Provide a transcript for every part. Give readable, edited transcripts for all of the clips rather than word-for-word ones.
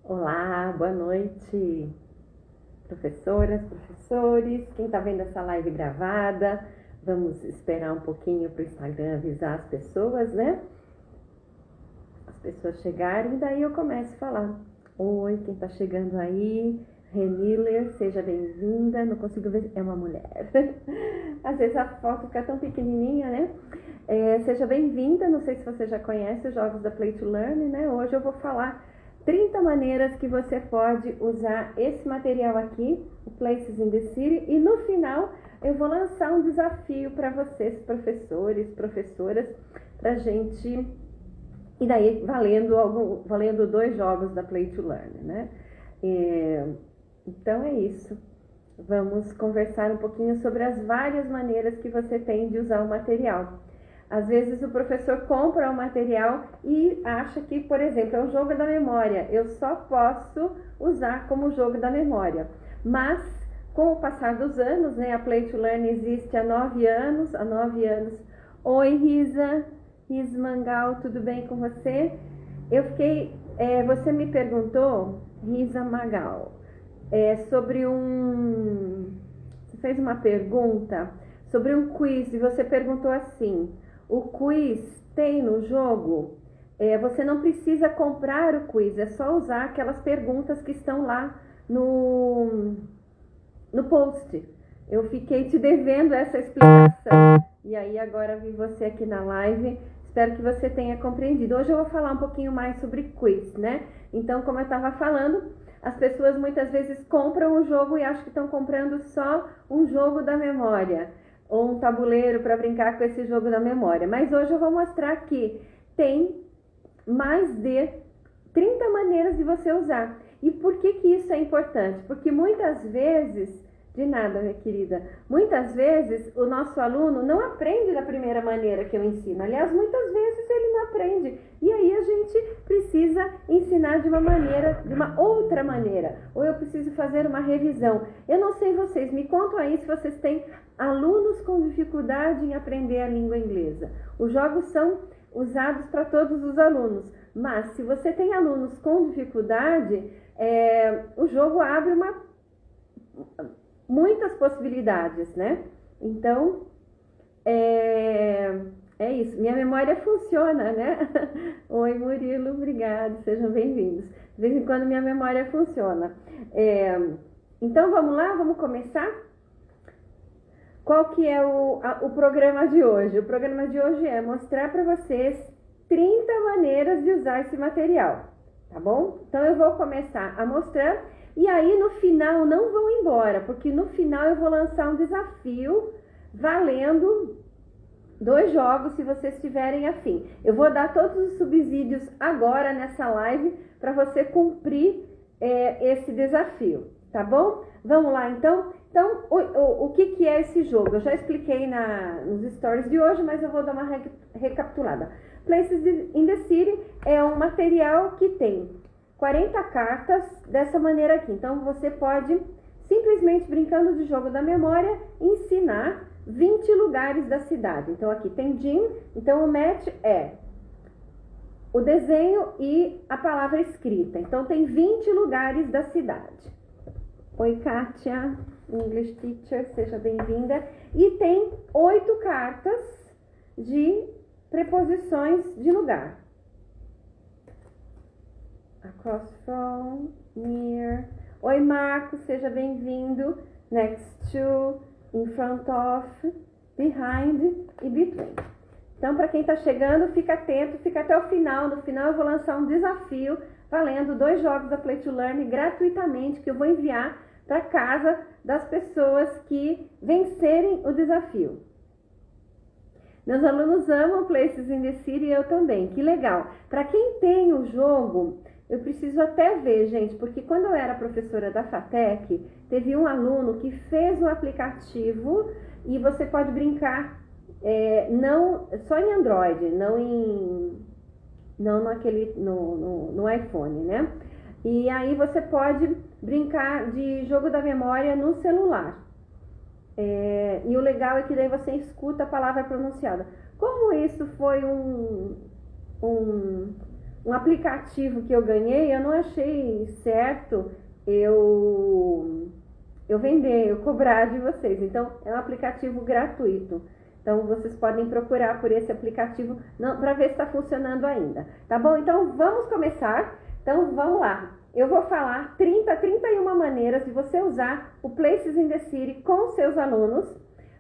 Olá, boa noite, professoras, professores, quem está vendo essa live gravada. Vamos esperar um pouquinho para o Instagram avisar as pessoas, né? As pessoas chegarem, e daí eu começo a falar. Oi, quem está chegando aí? Reniller, seja bem-vinda. Não consigo ver, é uma mulher. Às vezes a foto fica tão pequenininha, né? Seja bem-vinda, não sei se você já conhece os jogos da Play to Learn, né? Hoje eu vou falar 30 maneiras que você pode usar esse material aqui, o Places in the City, e no final eu vou lançar um desafio para vocês, professores, professoras, para gente, e daí valendo 2 jogos da Play to Learn, né? Então é isso. Vamos conversar um pouquinho sobre as várias maneiras que você tem de usar o material. Às vezes o professor compra o material e acha que, por exemplo, é um jogo da memória. Eu só posso usar como jogo da memória. Mas, com o passar dos anos, né, a Play to Learn existe há 9 anos. Oi, Risa Mangal, tudo bem com você? Você me perguntou, Risa Magal, sobre você fez uma pergunta sobre um quiz e você perguntou assim: o quiz tem no jogo? Você não precisa comprar o quiz, é só usar aquelas perguntas que estão lá no post. Eu fiquei te devendo essa explicação e aí agora vi você aqui na live. Espero que você tenha compreendido. Hoje eu vou falar um pouquinho mais sobre quiz, né? Então, como eu estava falando, as pessoas muitas vezes compram o jogo e acham que estão comprando só um jogo da memória ou um tabuleiro para brincar com esse jogo da memória. Mas hoje eu vou mostrar que tem mais de 30 maneiras de você usar. E por que isso é importante? Porque muitas vezes, de nada, minha querida, muitas vezes o nosso aluno não aprende da primeira maneira que eu ensino. Aliás, muitas vezes ele não aprende. E aí a gente precisa ensinar de uma outra maneira. Ou eu preciso fazer uma revisão. Eu não sei vocês, me contam aí se vocês têm alunos com dificuldade em aprender a língua inglesa. Os jogos são usados para todos os alunos, mas se você tem alunos com dificuldade, o jogo abre muitas possibilidades, né? Então, é isso. Minha memória funciona, né? Oi, Murilo, obrigado, sejam bem-vindos. De vez em quando minha memória funciona. Então, vamos lá, vamos começar? Qual que é o programa de hoje? O programa de hoje é mostrar para vocês 30 maneiras de usar esse material, tá bom? Então eu vou começar a mostrar e aí no final não vão embora, porque no final eu vou lançar um desafio valendo 2 jogos se vocês tiverem afim. Eu vou dar todos os subsídios agora nessa live para você cumprir esse desafio, tá bom? Vamos lá então? Então, o que é esse jogo? Eu já expliquei nos stories de hoje, mas eu vou dar uma recapitulada. Places in the City é um material que tem 40 cartas dessa maneira aqui. Então, você pode, simplesmente brincando de jogo da memória, ensinar 20 lugares da cidade. Então, aqui tem Jim. Então, o match é o desenho e a palavra escrita. Então, tem 20 lugares da cidade. Oi, Kátia, English Teacher, seja bem-vinda. E tem 8 cartas de preposições de lugar. Across from, near. Oi, Marcos, seja bem-vindo. Next to, in front of, behind e between. Então, para quem está chegando, fica atento, fica até o final. No final eu vou lançar um desafio valendo 2 jogos da Play to Learn gratuitamente, que eu vou enviar para casa das pessoas que vencerem o desafio. Meus alunos amam Places in the City e eu também, que legal. Para quem tem o jogo, eu preciso até ver, gente, porque quando eu era professora da FATEC, teve um aluno que fez um aplicativo e você pode brincar não só em Android, não no iPhone, né? E aí você pode brincar de jogo da memória no celular. E o legal é que daí você escuta a palavra pronunciada. Como isso foi um aplicativo que eu ganhei, eu não achei certo eu vender, eu cobrar de vocês. Então, é um aplicativo gratuito. Então, vocês podem procurar por esse aplicativo para ver se está funcionando ainda. Tá bom? Então, vamos começar. Então, vamos lá. Eu vou falar 31 maneiras de você usar o Places in the City com seus alunos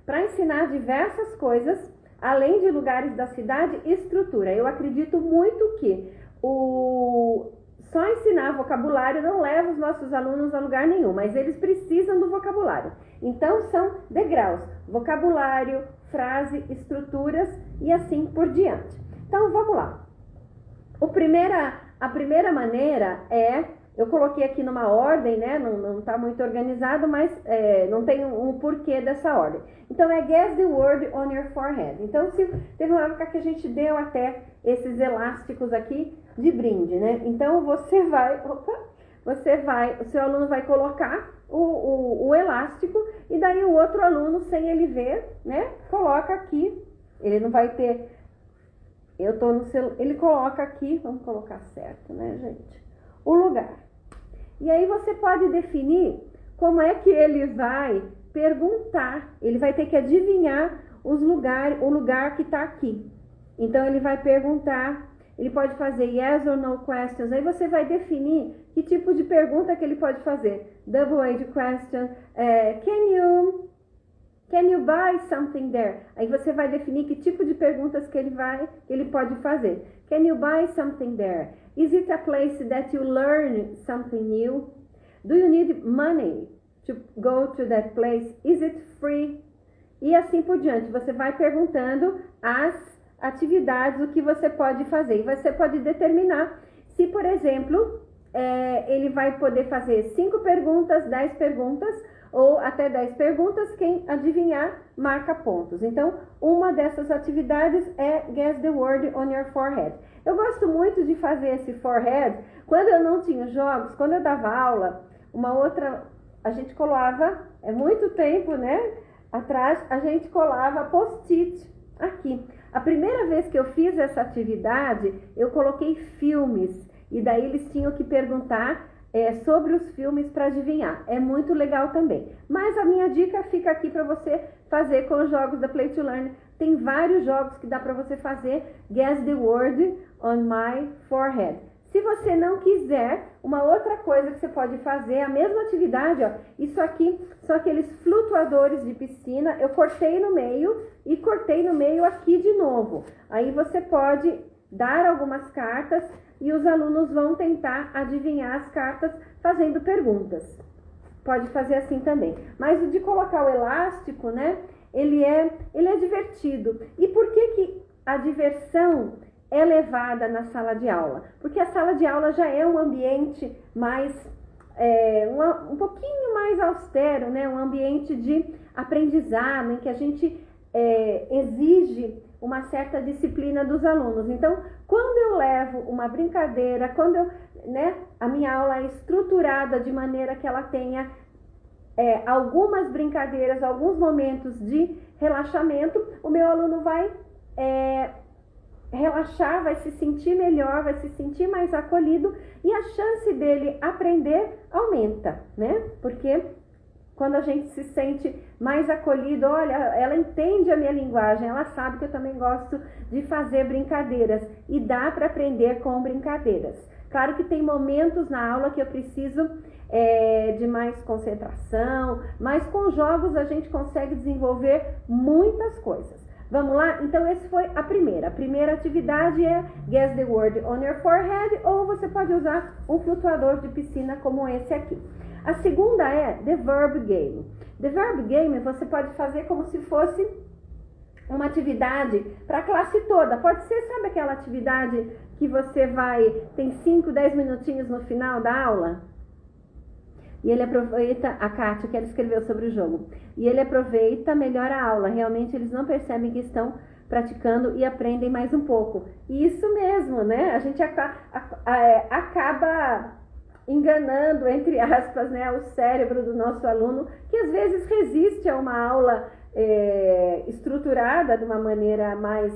para ensinar diversas coisas, além de lugares da cidade e estrutura. Eu acredito muito que só ensinar vocabulário não leva os nossos alunos a lugar nenhum, mas eles precisam do vocabulário. Então, são degraus: vocabulário, frase, estruturas e assim por diante. Então, vamos lá. A primeira maneira eu coloquei aqui numa ordem, né? Não está muito organizado, mas não tem um porquê dessa ordem. Então, guess the word on your forehead. Então, teve uma época que a gente deu até esses elásticos aqui de brinde, né? Então, o seu aluno vai colocar o elástico e daí o outro aluno, sem ele ver, né? Coloca aqui, ele não vai ter... ele coloca aqui, vamos colocar certo, né, gente? O lugar. E aí você pode definir como é que ele vai perguntar. Ele vai ter que adivinhar o lugar que está aqui. Então, ele vai perguntar, ele pode fazer yes or no questions. Aí você vai definir que tipo de pergunta que ele pode fazer. Double-edged question, can you buy something there? Aí você vai definir que tipo de perguntas que ele pode fazer. Can you buy something there? Is it a place that you learn something new? Do you need money to go to that place? Is it free? E assim por diante. Você vai perguntando as atividades, o que você pode fazer. E você pode determinar se, por exemplo, ele vai poder fazer 5 perguntas, 10 perguntas, ou até 10 perguntas. Quem adivinhar, marca pontos. Então, uma dessas atividades é guess the word on your forehead. Eu gosto muito de fazer esse forehead quando eu não tinha jogos, quando eu dava aula. A gente colava, muito tempo, né, atrás, a gente colava post-it aqui. A primeira vez que eu fiz essa atividade, eu coloquei filmes, e daí eles tinham que perguntar sobre os filmes para adivinhar. É muito legal também. Mas a minha dica fica aqui para você fazer com os jogos da Play to Learn. Tem vários jogos que dá para você fazer. Guess the word on my forehead. Se você não quiser, uma outra coisa que você pode fazer, a mesma atividade, ó, isso aqui são aqueles flutuadores de piscina. Eu cortei no meio e cortei no meio aqui de novo. Aí você pode dar algumas cartas e os alunos vão tentar adivinhar as cartas fazendo perguntas. Pode fazer assim também. Mas o de colocar o elástico, né? Ele é divertido. E por que a diversão é levada na sala de aula? Porque a sala de aula já é um ambiente mais, um pouquinho mais austero, né? Um ambiente de aprendizado, em que a gente exige uma certa disciplina dos alunos. Então, quando eu levo uma brincadeira, a minha aula é estruturada de maneira que ela tenha algumas brincadeiras, alguns momentos de relaxamento, o meu aluno vai relaxar, vai se sentir melhor, vai se sentir mais acolhido e a chance dele aprender aumenta, né? Porque quando a gente se sente mais acolhido, olha, ela entende a minha linguagem, ela sabe que eu também gosto de fazer brincadeiras e dá para aprender com brincadeiras. Claro que tem momentos na aula que eu preciso de mais concentração, mas com jogos a gente consegue desenvolver muitas coisas. Vamos lá? Então, essa foi a primeira. A primeira atividade é guess the word on your forehead, ou você pode usar um flutuador de piscina como esse aqui. A segunda é the verb game. The verb game você pode fazer como se fosse uma atividade para a classe toda. Pode ser, sabe aquela atividade que você tem 5, 10 minutinhos no final da aula? E ele aproveita, a Kátia, que ela escreveu sobre o jogo, e ele aproveita melhor a aula. Realmente eles não percebem que estão praticando e aprendem mais um pouco. E isso mesmo, né? A gente acaba enganando, entre aspas, né, o cérebro do nosso aluno, que às vezes resiste a uma aula estruturada de uma maneira mais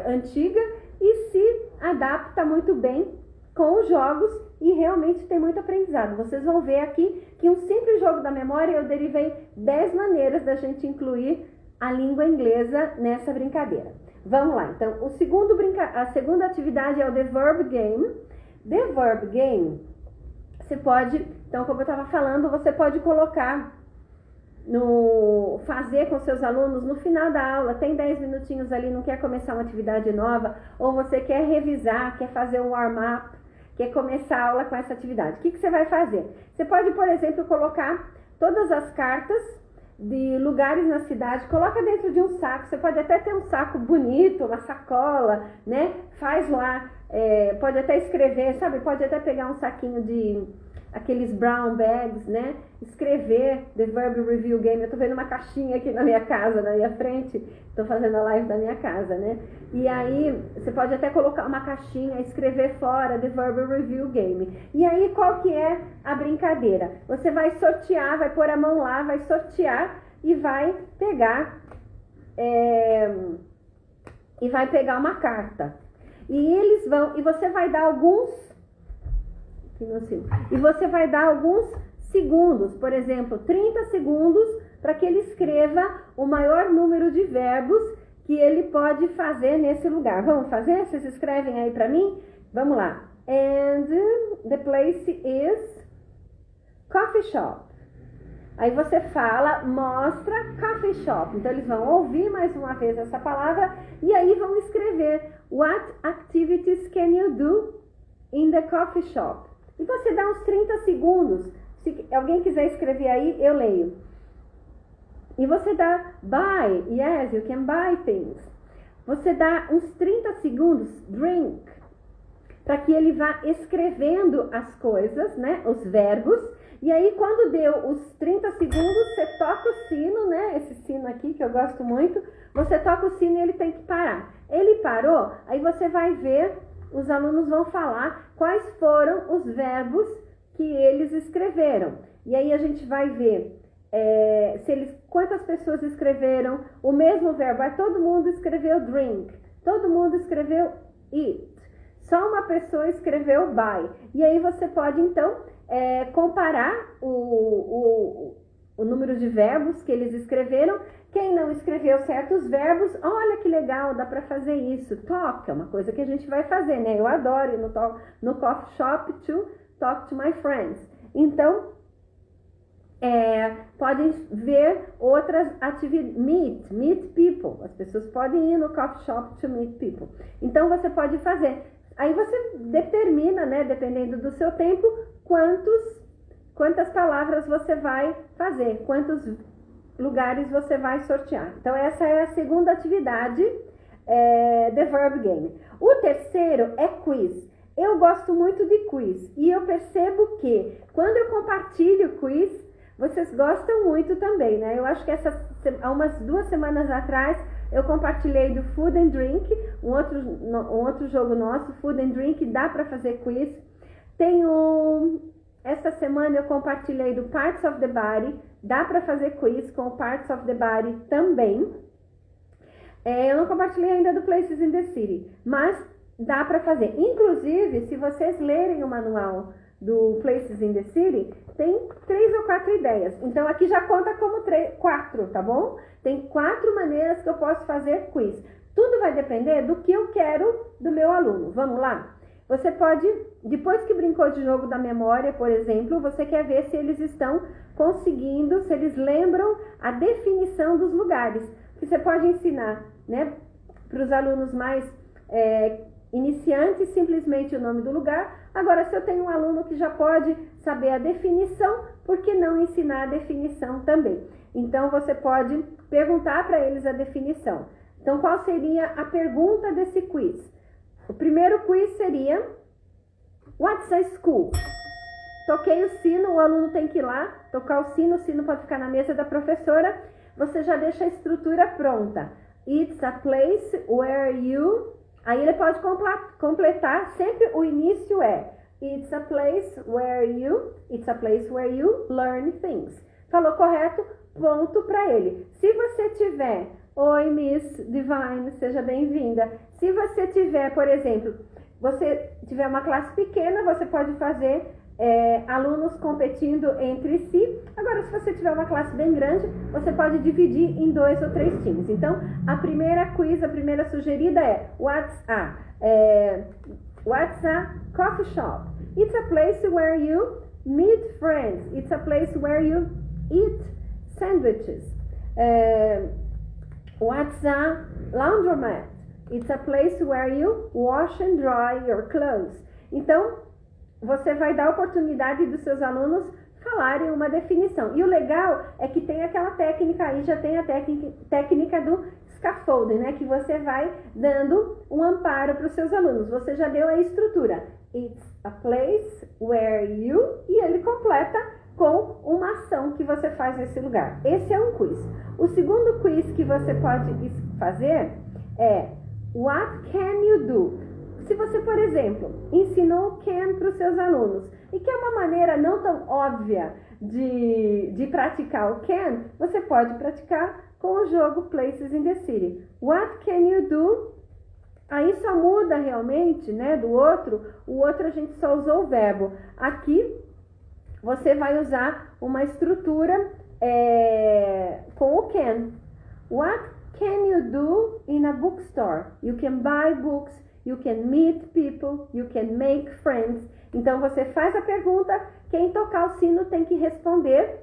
antiga, e se adapta muito bem com os jogos e realmente tem muito aprendizado. Vocês vão ver aqui que um simples jogo da memória eu derivei 10 maneiras da gente incluir a língua inglesa nessa brincadeira. Vamos lá, então a segunda atividade é o The Verb Game. The Verb Game, você pode, então como eu estava falando, você pode colocar fazer com seus alunos no final da aula, tem 10 minutinhos ali, não quer começar uma atividade nova, ou você quer revisar, quer fazer um warm-up, quer começar a aula com essa atividade. O que você vai fazer? Você pode, por exemplo, colocar todas as cartas de lugares na cidade, coloca dentro de um saco, você pode até ter um saco bonito, uma sacola, né? Faz lá, pode até escrever, sabe? Pode até pegar um saquinho de aqueles brown bags, né? Escrever The Verb Review Game. Eu tô vendo uma caixinha aqui na minha casa, na minha frente. Tô fazendo a live da minha casa, né? E aí, você pode até colocar uma caixinha, escrever fora The Verb Review Game. E aí, qual que é a brincadeira? Você vai sortear, vai pôr a mão lá, vai sortear e vai pegar uma carta. E você vai dar alguns segundos, por exemplo, 30 segundos, para que ele escreva o maior número de verbos que ele pode fazer nesse lugar. Vamos fazer? Vocês escrevem aí para mim? Vamos lá. And the place is coffee shop. Aí você fala, mostra coffee shop. Então eles vão ouvir mais uma vez essa palavra e aí vão escrever what activities can you do in the coffee shop. E você dá uns 30 segundos. Se alguém quiser escrever aí, eu leio. E você dá buy. Yes, you can buy things. Você dá uns 30 segundos, drink. Para que ele vá escrevendo as coisas, né? Os verbos. E aí, quando deu os 30 segundos, você toca o sino, né? Esse sino aqui, que eu gosto muito. Você toca o sino e ele tem que parar. Ele parou, aí você vai ver... Os alunos vão falar quais foram os verbos que eles escreveram. E aí a gente vai ver quantas pessoas escreveram o mesmo verbo. Todo mundo escreveu drink, todo mundo escreveu eat. Só uma pessoa escreveu buy. E aí você pode, então, comparar o número de verbos que eles escreveram. Quem não escreveu certos verbos, olha que legal, dá para fazer isso. Talk é uma coisa que a gente vai fazer, né? Eu adoro ir no coffee shop to talk to my friends. Então, podem ver outras atividades. Meet people. As pessoas podem ir no coffee shop to meet people. Então, você pode fazer. Aí você determina, né, dependendo do seu tempo, quantas palavras você vai fazer, quantos lugares você vai sortear. Então, essa é a segunda atividade, The Verb Game. O terceiro é quiz. Eu gosto muito de quiz e eu percebo que quando eu compartilho quiz, vocês gostam muito também, né? Eu acho que há umas 2 semanas atrás eu compartilhei do Food and Drink, um outro jogo nosso, Food and Drink, dá para fazer quiz. Essa semana eu compartilhei do Parts of the Body, dá para fazer quiz com o Parts of the Body também. Eu não compartilhei ainda do Places in the City, mas dá para fazer. Inclusive, se vocês lerem o manual do Places in the City, tem 3 ou 4 ideias. Então, aqui já conta como 4, tá bom? Tem 4 maneiras que eu posso fazer quiz. Tudo vai depender do que eu quero do meu aluno. Vamos lá? Você pode, depois que brincou de jogo da memória, por exemplo, você quer ver se eles estão conseguindo, se eles lembram a definição dos lugares. Que você pode ensinar, né, para os alunos mais iniciantes, simplesmente o nome do lugar. Agora, se eu tenho um aluno que já pode saber a definição, por que não ensinar a definição também? Então, você pode perguntar para eles a definição. Então, qual seria a pergunta desse quiz? O primeiro quiz seria, what's a school? Toquei o sino, o aluno tem que ir lá, tocar o sino pode ficar na mesa da professora, você já deixa a estrutura pronta. It's a place where you... Aí ele pode completar, sempre o início it's a place where you learn things. Falou correto? Ponto para ele. Se você tiver, oi Miss Divine, seja bem-vinda. Se você tiver, por exemplo, você tiver uma classe pequena, você pode fazer alunos competindo entre si. Agora, se você tiver uma classe bem grande, você pode dividir em 2 ou 3 times. Então, a primeira sugerida é what's a coffee shop? It's a place where you meet friends. It's a place where you eat sandwiches. What's a laundromat? It's a place where you wash and dry your clothes. Então, você vai dar a oportunidade dos seus alunos falarem uma definição. E o legal é que tem aquela técnica aí, já tem a técnica do scaffolding, né? Que você vai dando um amparo para os seus alunos. Você já deu a estrutura. It's a place where you... E ele completa com uma ação que você faz nesse lugar. Esse é um quiz. O segundo quiz que você pode fazer é What can you do? Se você, por exemplo, ensinou can para os seus alunos e que é uma maneira não tão óbvia de praticar o can, você pode praticar com o jogo Places in the City. What can you do? Aí só muda realmente, né, do outro. O outro a gente só usou o verbo. Aqui você vai usar uma estrutura com o can. What can you do in a bookstore? You can buy books, you can meet people, you can make friends. Então você faz a pergunta, quem tocar o sino tem que responder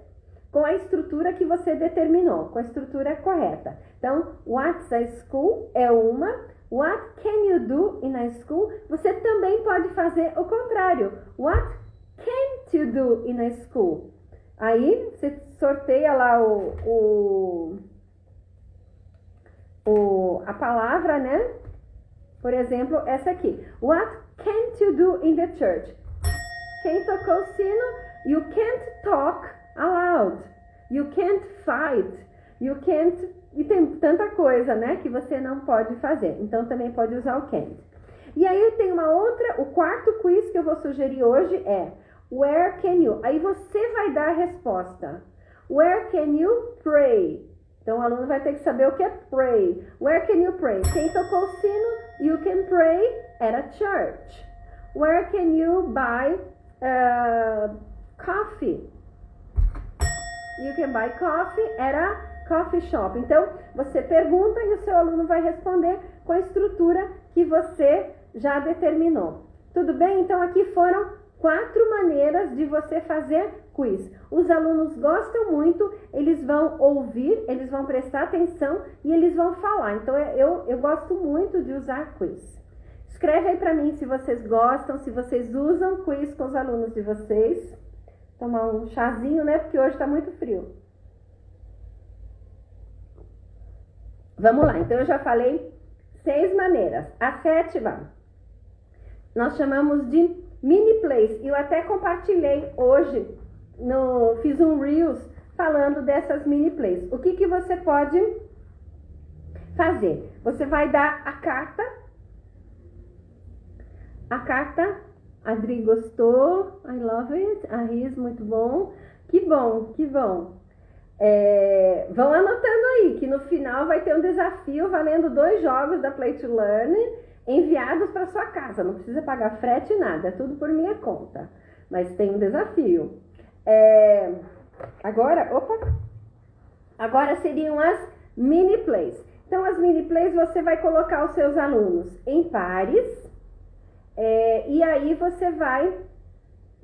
com a estrutura que você determinou, com a estrutura correta. Então, what's a school é uma. What can you do in a school? Você também pode fazer o contrário. What can't you do in a school? Aí você sorteia lá a palavra, né? Por exemplo, essa aqui. What can't you do in the church? Quem tocou o sino? You can't talk aloud. You can't fight. You can't... E tem tanta coisa, né? Que você não pode fazer. Então, também pode usar o can't. E aí, tem uma outra... O quarto quiz que eu vou sugerir hoje é Where can you? Aí, você vai dar a resposta. Where can you pray? Então, o aluno vai ter que saber o que é pray. Where can you pray? Quem tocou o sino? You can pray at a church. Where can you buy coffee? You can buy coffee at a coffee shop. Então, você pergunta e o seu aluno vai responder com a estrutura que você já determinou. Tudo bem? Então, aqui foram 4 maneiras de você fazer quiz. Os alunos gostam muito, eles vão ouvir, eles vão prestar atenção e eles vão falar. Então, eu gosto muito de usar quiz. Escreve aí pra mim se vocês gostam, se vocês usam quiz com os alunos de vocês. Tomar um chazinho, né? Porque hoje tá muito frio. Vamos lá, então eu já falei 6 maneiras. A 7ª, nós chamamos de mini plays. E eu até compartilhei hoje, fiz um Reels falando dessas mini plays. O que você pode fazer? Você vai dar a carta, a Adri gostou, I love it, a Riz, muito bom. Que bom, que bom. Vão anotando aí, que no final vai ter um desafio valendo 2 jogos da Play to Learn enviados para sua casa. Não precisa pagar frete nada, é tudo por minha conta. Mas tem um desafio. Agora seriam as mini plays. Então, as mini plays você vai colocar os seus alunos em pares. E aí você vai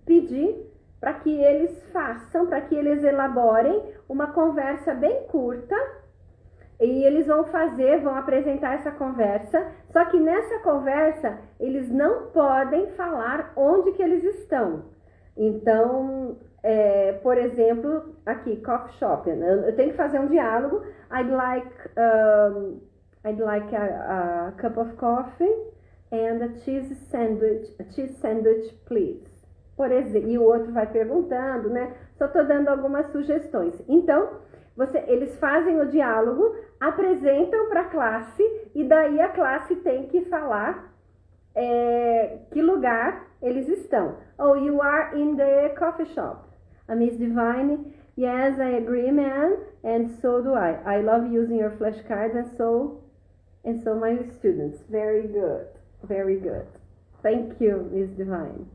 pedir para que eles façam, para que eles elaborem uma conversa bem curta. E eles vão apresentar essa conversa, só que nessa conversa eles não podem falar onde que eles estão. Então, por exemplo, aqui, coffee shop, eu tenho que fazer um diálogo. I'd like a cup of coffee and a cheese sandwich, please. Por exemplo, e o outro vai perguntando, né? Só tô dando algumas sugestões. Então, eles fazem o diálogo, apresentam para a classe e daí a classe tem que falar que lugar eles estão. Oh, you are in the coffee shop. A Miss Divine, yes, I agree, ma'am, and so do I. I love using your flashcards and so And so my students, very good, very good. Thank you, Miss Divine.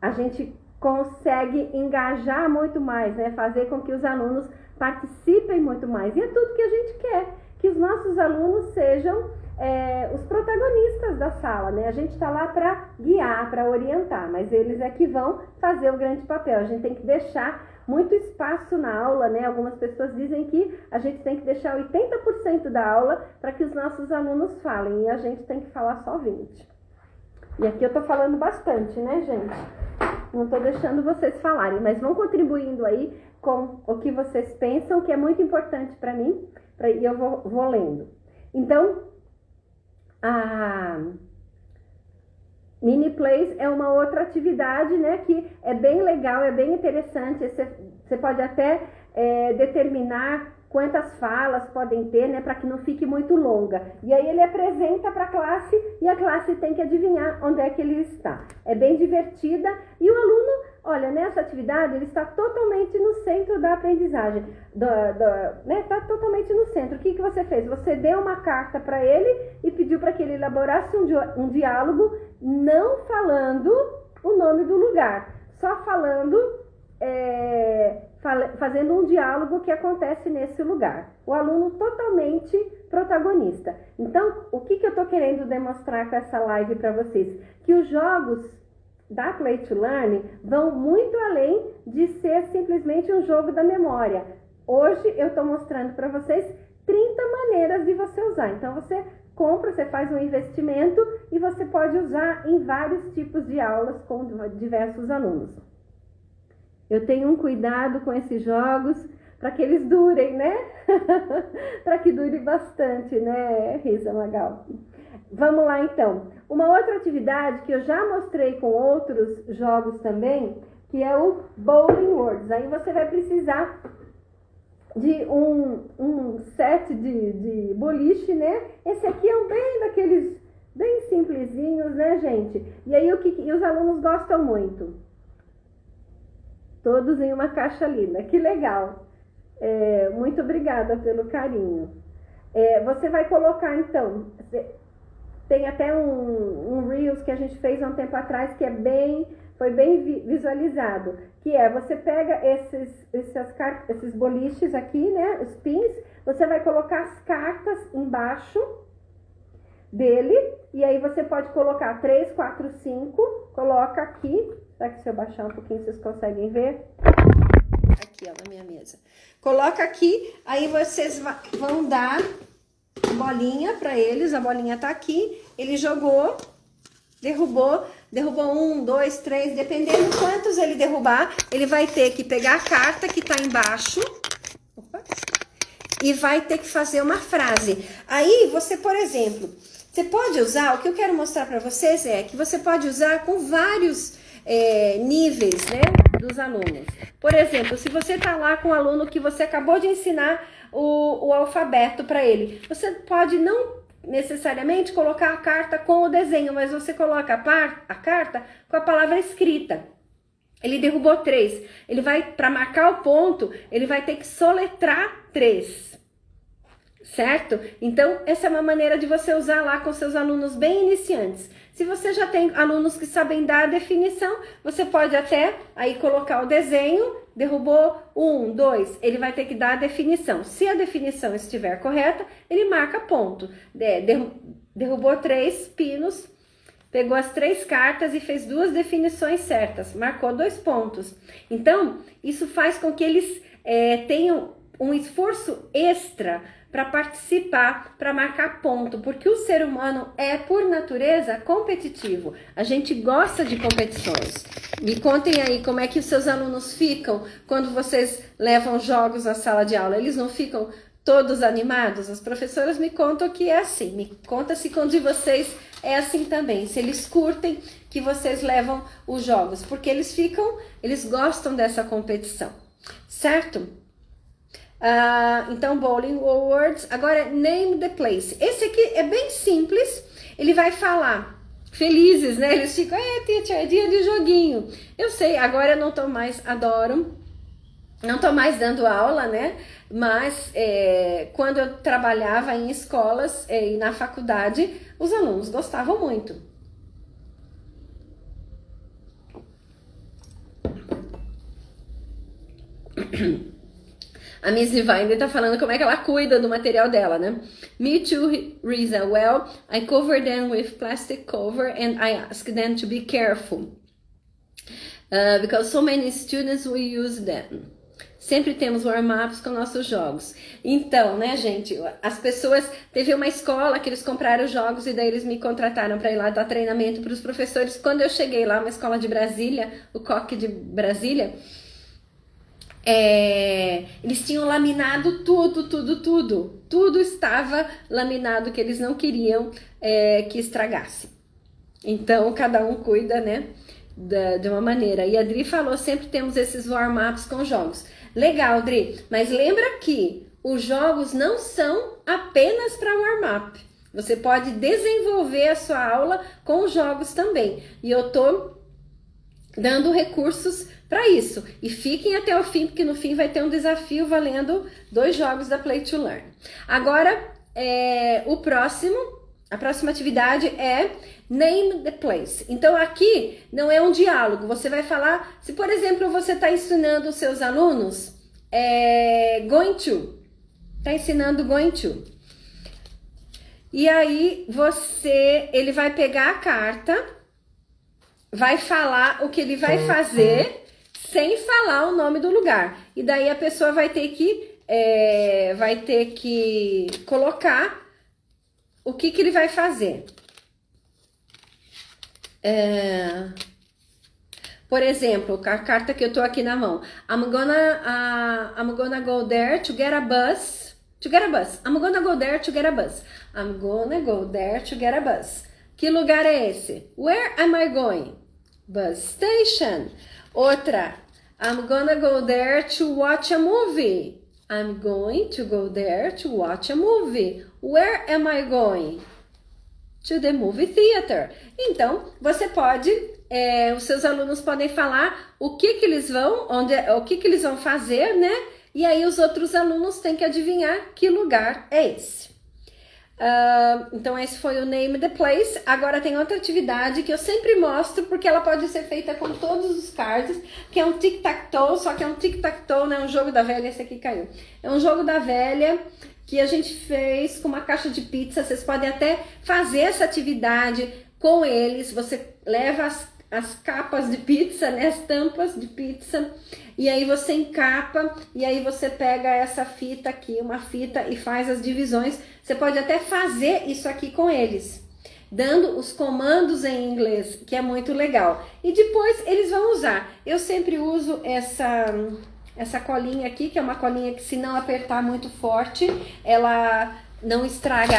A gente consegue engajar muito mais, né? Fazer com que os alunos participem muito mais. E é tudo que a gente quer, que os nossos alunos sejam os protagonistas da sala, né? A gente está lá para guiar, para orientar, mas eles é que vão fazer o grande papel. A gente tem que deixar muito espaço na aula, né? Algumas pessoas dizem que a gente tem que deixar 80% da aula para que os nossos alunos falem, e a gente tem que falar só 20%. E aqui eu tô falando bastante, né, gente? Não tô deixando vocês falarem, mas vão contribuindo aí com o que vocês pensam, que é muito importante para mim, e eu vou lendo. Então, a Mini Plays é uma outra atividade, né, que é bem legal, é bem interessante. Você pode até determinar quantas falas podem ter, né, para que não fique muito longa. E aí ele apresenta para a classe e a classe tem que adivinhar onde é que ele está. É bem divertida e o aluno, olha, nessa atividade ele está totalmente no centro da aprendizagem, né, está totalmente no centro. O que você fez? Você deu uma carta para ele e pediu para que ele elaborasse um diálogo, não falando o nome do lugar, só falando... fazendo um diálogo que acontece nesse lugar. O aluno totalmente protagonista. Então, o que eu estou querendo demonstrar com essa live para vocês? Que os jogos da Play to Learn vão muito além de ser simplesmente um jogo da memória. Hoje eu estou mostrando para vocês 30 maneiras de você usar. Então, você compra, você faz um investimento e você pode usar em vários tipos de aulas com diversos alunos. Eu tenho um cuidado com esses jogos para que eles durem, né? Para que dure bastante, né, Risa Magal? Vamos lá, então. Uma outra atividade que eu já mostrei com outros jogos também, que é o Bowling Words. Aí você vai precisar de um set de boliche, né? Esse aqui é bem daqueles, bem simplesinhos, né, gente? E aí e os alunos gostam muito. Todos em uma caixa linda, que legal! Muito obrigada pelo carinho. Você vai colocar, então, tem até um Reels que a gente fez há um tempo atrás, que foi bem visualizado, que você pega esses boliches aqui, né, os pins, você vai colocar as cartas embaixo dele, e aí você pode colocar 3, 4, 5, coloca aqui. Será que se eu baixar um pouquinho vocês conseguem ver? Aqui, ó, na minha mesa. Coloca aqui, aí vocês vão dar bolinha para eles. A bolinha tá aqui. Ele jogou, derrubou 1, 2, 3, dependendo quantos ele derrubar, ele vai ter que pegar a carta que tá embaixo. Opa, e vai ter que fazer uma frase. Aí você, por exemplo, você pode usar, o que eu quero mostrar para vocês é que você pode usar com vários níveis, né, dos alunos. Por exemplo, se você tá lá com um aluno que você acabou de ensinar o alfabeto para ele, você pode não necessariamente colocar a carta com o desenho, mas você coloca a carta com a palavra escrita. Ele derrubou 3. Ele vai, para marcar o ponto, ele vai ter que soletrar 3. Certo? Então, essa é uma maneira de você usar lá com seus alunos bem iniciantes. Se você já tem alunos que sabem dar a definição, você pode até aí colocar o desenho, derrubou 1, 2, ele vai ter que dar a definição. Se a definição estiver correta, ele marca ponto. Derrubou 3 pinos, pegou as 3 cartas e fez 2 definições certas, marcou 2 pontos. Então, isso faz com que eles tenham um esforço extra para participar, para marcar ponto, porque o ser humano é, por natureza, competitivo. A gente gosta de competições. Me contem aí como é que os seus alunos ficam quando vocês levam jogos à sala de aula. Eles não ficam todos animados? As professoras me contam que é assim. Me conta se com de vocês é assim também. Se eles curtem que vocês levam os jogos, porque eles gostam dessa competição, certo? Então, Bowling Words. Agora, Name the Place. Esse aqui é bem simples. Ele vai falar. Felizes, né? Eles ficam, teacher, é dia de joguinho. Eu sei, agora eu não tô mais, adoram. Não estou mais dando aula, né? Mas quando eu trabalhava em escolas e na faculdade, os alunos gostavam muito. A Miss Divine tá falando como é que ela cuida do material dela, né? Me too, Risa. Well, I cover them with plastic cover and I ask them to be careful. Because so many students will use them. Sempre temos warm-ups com nossos jogos. Então, né, gente, as pessoas... Teve uma escola que eles compraram jogos e daí eles me contrataram para ir lá dar treinamento para os professores. Quando eu cheguei lá, uma escola de Brasília, o COC de Brasília... eles tinham laminado tudo estava laminado, que eles não queriam que estragasse. Então cada um cuida, né, de uma maneira. E a Dri falou, sempre temos esses warm-ups com jogos. Legal, Dri, mas lembra que os jogos não são apenas para warm-up. Você pode desenvolver a sua aula com os jogos também, e eu tô dando recursos para isso. E fiquem até o fim, porque no fim vai ter um desafio valendo 2 jogos da Play to Learn. Agora, a próxima atividade é Name the Place. Então aqui não é um diálogo, você vai falar, se por exemplo você está ensinando os seus alunos, going to, está ensinando going to. E aí ele vai pegar a carta, vai falar o que ele vai fazer, sem falar o nome do lugar. E daí a pessoa vai ter que colocar o que ele vai fazer. Por exemplo, a carta que eu tô aqui na mão. I'm gonna go there to get a bus. I'm gonna go there to get a bus. I'm gonna go there to get a bus. Que lugar é esse? Where am I going? Bus station. Outra. I'm gonna go there to watch a movie. I'm going to go there to watch a movie. Where am I going? To the movie theater. Então, você pode, os seus alunos podem falar o que eles vão, o que eles vão fazer, né? E aí os outros alunos têm que adivinhar que lugar é esse. Então esse foi o Name the Place. Agora tem outra atividade que eu sempre mostro, porque ela pode ser feita com todos os cards, que é um tic-tac-toe, só que é um tic-tac-toe, né? Um jogo da velha, esse aqui caiu. É um jogo da velha que a gente fez com uma caixa de pizza. Vocês podem até fazer essa atividade com eles. Você leva as capas de pizza, né? As tampas de pizza, e aí você encapa, e aí você pega essa fita aqui, uma fita, e faz as divisões. Você pode até fazer isso aqui com eles, dando os comandos em inglês, que é muito legal. E depois eles vão usar. Eu sempre uso essa colinha aqui, que é uma colinha que, se não apertar muito forte, ela não estraga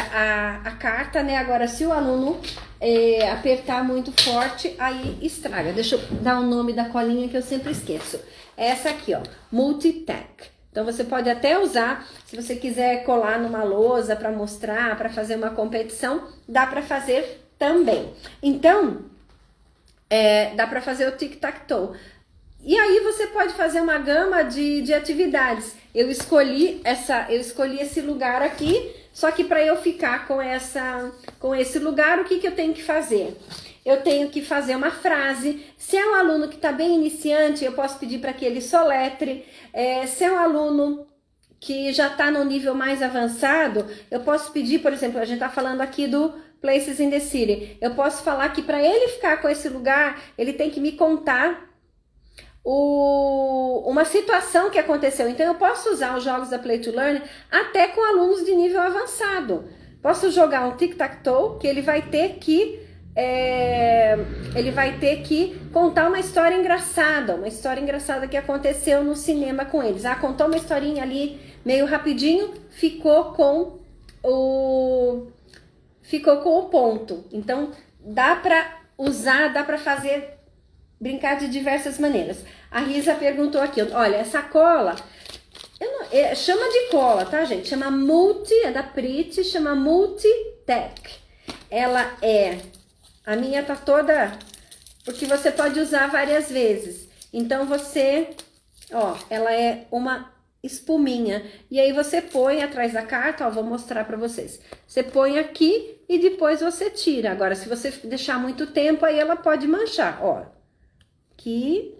a carta, né? Agora, se o aluno apertar muito forte, aí estraga. Deixa eu dar o nome da colinha que eu sempre esqueço. Essa aqui, ó, Multi-Tack. Então, você pode até usar, se você quiser colar numa lousa para mostrar, para fazer uma competição, dá para fazer também. Então, dá para fazer o tic-tac-toe. E aí você pode fazer uma gama de atividades. Eu escolhi esse lugar aqui, só que para eu ficar com esse lugar, o que eu tenho que fazer? Eu tenho que fazer uma frase. Se é um aluno que está bem iniciante, eu posso pedir para que ele soletre. Se é um aluno que já está no nível mais avançado, eu posso pedir, por exemplo, a gente está falando aqui do Places in the City. Eu posso falar que para ele ficar com esse lugar, ele tem que me contar uma situação que aconteceu. Então eu posso usar os jogos da Play to Learn até com alunos de nível avançado. Posso jogar um tic-tac-toe, que ele vai ter que contar uma história engraçada que aconteceu no cinema com eles. Contou uma historinha ali meio rapidinho, ficou com o ponto. Então dá para usar, dá para fazer, brincar de diversas maneiras. A Risa perguntou aqui, olha, essa cola, chama de cola, tá, gente? Chama é da Prit, chama Multi-Tack. Ela a minha tá toda, porque você pode usar várias vezes. Então você Ó, ela é uma espuminha. E aí você põe atrás da carta, ó, vou mostrar pra vocês. Você põe aqui e depois você tira. Agora, se você deixar muito tempo, aí ela pode manchar, ó. Aqui,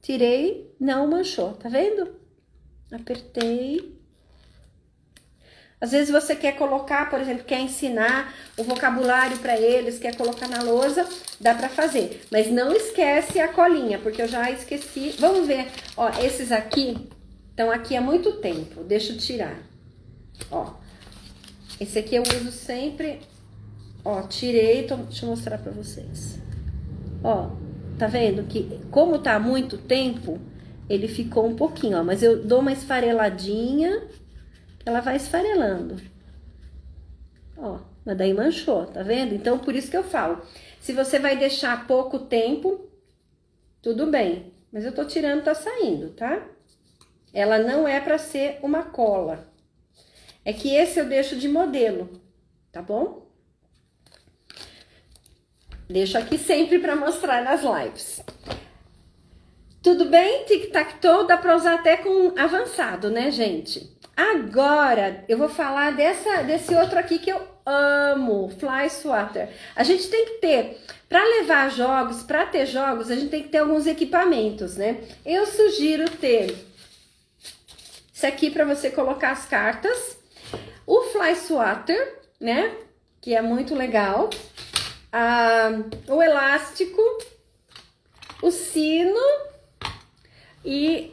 tirei, não manchou, tá vendo? Apertei. Às vezes você quer colocar, por exemplo, quer ensinar o vocabulário para eles, quer colocar na lousa, dá para fazer. Mas não esquece a colinha, porque eu já esqueci. Vamos ver, ó, esses aqui estão aqui há muito tempo. Deixa eu tirar. Ó, esse aqui eu uso sempre. Ó, tirei, deixa eu mostrar para vocês. Ó, tá vendo que como tá há muito tempo, ele ficou um pouquinho, ó. Mas eu dou uma esfareladinha, ela vai esfarelando. Ó, mas daí manchou, tá vendo? Então, por isso que eu falo, se você vai deixar pouco tempo, tudo bem. Mas eu tô tirando, tá saindo, tá? Ela não é pra ser uma cola. É que esse eu deixo de modelo, tá bom? Deixo aqui sempre pra mostrar nas lives. Tudo bem? Tic-tac-toe dá pra usar até com avançado, né, gente? Agora, eu vou falar desse outro aqui que eu amo, Fly Swatter. A gente tem que ter, para levar jogos, para ter jogos, a gente tem que ter alguns equipamentos, né? Eu sugiro ter isso aqui para você colocar as cartas, o Fly Swatter, né? Que é muito legal, o elástico, o sino e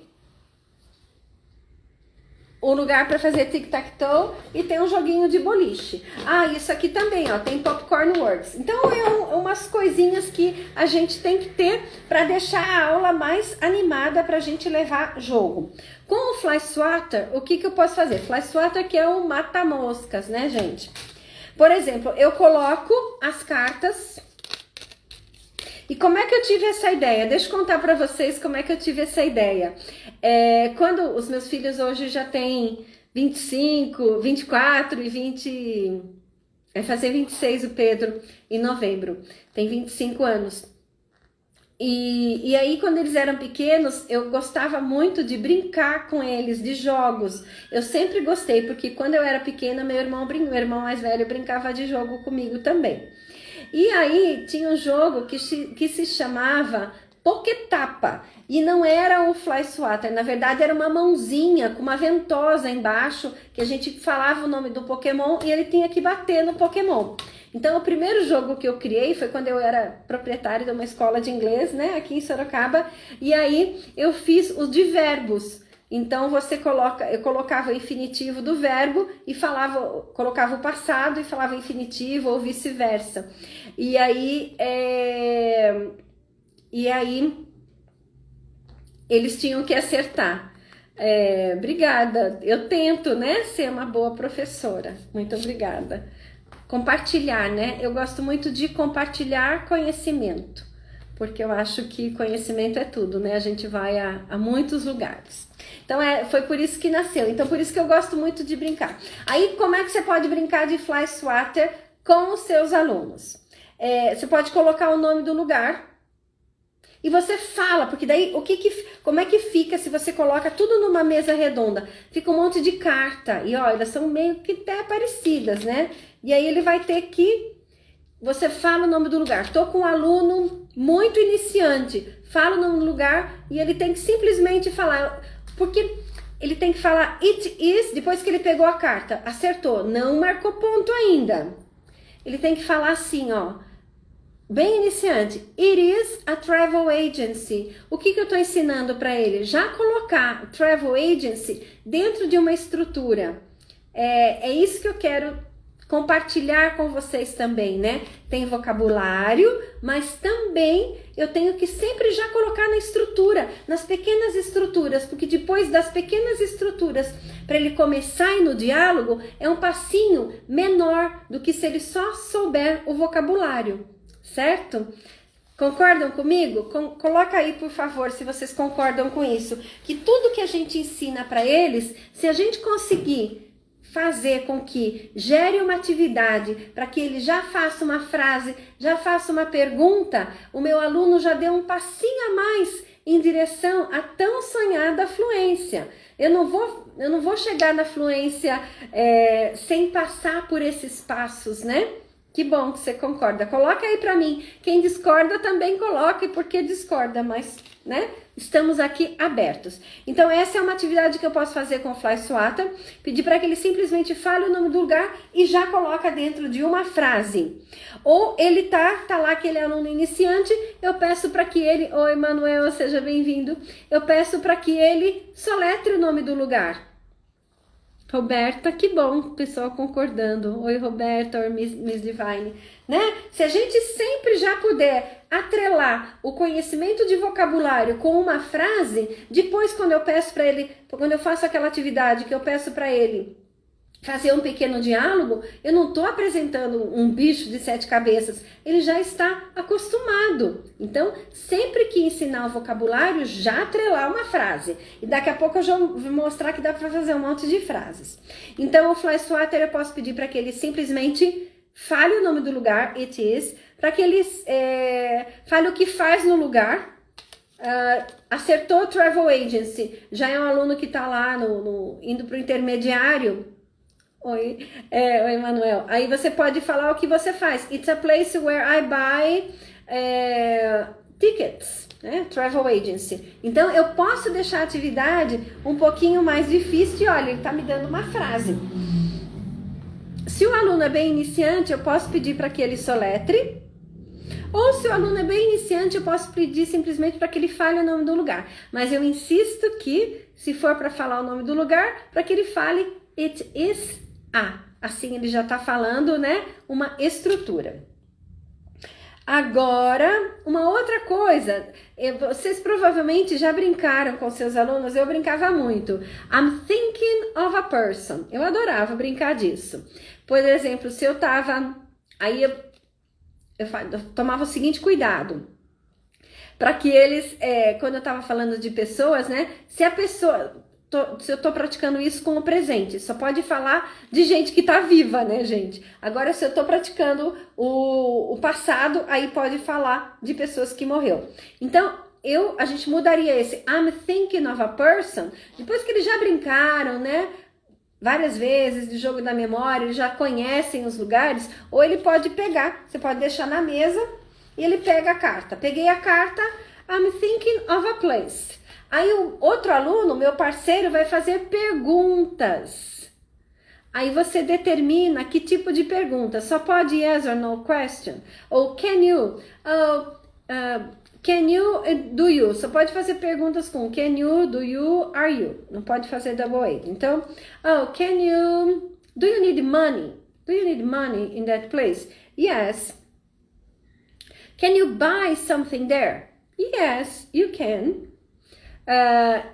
o lugar para fazer tic-tac-toe e tem um joguinho de boliche. Ah, isso aqui também, ó, tem Popcorn Works. Então, umas coisinhas que a gente tem que ter para deixar a aula mais animada pra gente levar jogo. Com o Fly Swatter, o que eu posso fazer? Fly Swatter que é um mata-moscas, né, gente? Por exemplo, eu coloco as cartas. E como é que eu tive essa ideia? Deixa eu contar pra vocês como é que eu tive essa ideia. Quando os meus filhos hoje já têm 25, 24 e 20... Vai fazer 26 o Pedro em novembro. Tem 25 anos. E aí, quando eles eram pequenos, eu gostava muito de brincar com eles, de jogos. Eu sempre gostei, porque quando eu era pequena, meu irmão mais velho brincava de jogo comigo também. E aí, tinha um jogo que se chamava Pokétapa. E não era o Fly Swatter, na verdade era uma mãozinha com uma ventosa embaixo, que a gente falava o nome do Pokémon e ele tinha que bater no Pokémon. Então, o primeiro jogo que eu criei foi quando eu era proprietária de uma escola de inglês, né, aqui em Sorocaba. E aí, eu fiz os de verbos. Então, eu colocava o infinitivo do verbo e colocava o passado e falava infinitivo ou vice-versa. E aí, eles tinham que acertar. Obrigada. Eu tento, né, ser uma boa professora. Muito obrigada. Compartilhar, né? Eu gosto muito de compartilhar conhecimento, porque eu acho que conhecimento é tudo, né? A gente vai a muitos lugares. Então, foi por isso que nasceu. Então, por isso que eu gosto muito de brincar. Aí, como é que você pode brincar de Fly Swatter com os seus alunos? Você pode colocar o nome do lugar e você fala, porque daí, como é que fica se você coloca tudo numa mesa redonda? Fica um monte de carta e, ó, elas são meio que até parecidas, né? E aí ele vai ter que... Você fala o nome do lugar. Tô com um aluno muito iniciante. Fala o nome do lugar e ele tem que simplesmente falar... Porque ele tem que falar it is, depois que ele pegou a carta. Acertou, não marcou ponto ainda. Ele tem que falar assim, ó. Bem iniciante. It is a travel agency. O que eu tô ensinando para ele? Já colocar travel agency dentro de uma estrutura. É isso que eu quero compartilhar com vocês também, né? Tem vocabulário, mas também eu tenho que sempre já colocar na estrutura, nas pequenas estruturas, porque depois das pequenas estruturas, para ele começar a ir no diálogo, é um passinho menor do que se ele só souber o vocabulário, certo? Concordam comigo? Coloca aí, por favor, se vocês concordam com isso, que tudo que a gente ensina para eles, se a gente conseguir fazer com que gere uma atividade para que ele já faça uma frase, já faça uma pergunta, o meu aluno já deu um passinho a mais em direção à tão sonhada fluência. Eu não vou chegar na fluência sem passar por esses passos, né? Que bom que você concorda. Coloca aí para mim. Quem discorda também coloque porque discorda, mas, né? Estamos aqui abertos. Então, essa é uma atividade que eu posso fazer com o Fly Swatter. Pedir para que ele simplesmente fale o nome do lugar e já coloca dentro de uma frase. Ou ele tá lá aquele aluno iniciante, eu peço para que ele... Oi, Manuel, seja bem-vindo. Eu peço para que ele soletre o nome do lugar. Roberta, que bom, pessoal concordando. Oi, Roberta, ou Miss Divine, né? Se a gente sempre já puder atrelar o conhecimento de vocabulário com uma frase, depois quando eu peço para ele, quando eu faço aquela atividade que eu peço para ele fazer um pequeno diálogo, eu não estou apresentando um bicho de 7 cabeças, ele já está acostumado. Então, sempre que ensinar o vocabulário, já atrelar uma frase. E daqui a pouco eu já vou mostrar que dá para fazer um monte de frases. Então, o Fly Swatter eu posso pedir para que ele simplesmente fale o nome do lugar, it is, para que ele fale o que faz no lugar. Acertou Travel Agency, já é um aluno que está lá indo para o intermediário. Oi, Manuel. Aí você pode falar o que você faz. It's a place where I buy tickets, né? Travel agency. Então, eu posso deixar a atividade um pouquinho mais difícil. E olha, ele está me dando uma frase. Se o aluno é bem iniciante, eu posso pedir para que ele soletre. Ou se o aluno é bem iniciante, eu posso pedir simplesmente para que ele fale o nome do lugar. Mas eu insisto que, se for para falar o nome do lugar, para que ele fale it is assim ele já está falando, né? Uma estrutura. Agora, uma outra coisa, vocês provavelmente já brincaram com seus alunos, eu brincava muito. I'm thinking of a person. Eu adorava brincar disso. Por exemplo, se eu tava, aí eu tomava o seguinte cuidado. Para que eles, quando eu estava falando de pessoas, né? Se eu tô praticando isso com o presente, só pode falar de gente que tá viva, né, gente? Agora, se eu tô praticando o passado, aí pode falar de pessoas que morreu. Então, a gente mudaria esse I'm thinking of a person, depois que eles já brincaram, né, várias vezes de jogo da memória, eles já conhecem os lugares, ou ele pode pegar, você pode deixar na mesa e ele pega a carta. Peguei a carta, I'm thinking of a place. Aí o outro aluno, meu parceiro, vai fazer perguntas. Aí você determina que tipo de pergunta. Só pode yes or no question. Ou can you, do you. Só pode fazer perguntas com can you, do you, are you. Não pode fazer double A. Então, do you need money? Do you need money in that place? Yes. Can you buy something there? Yes, you can.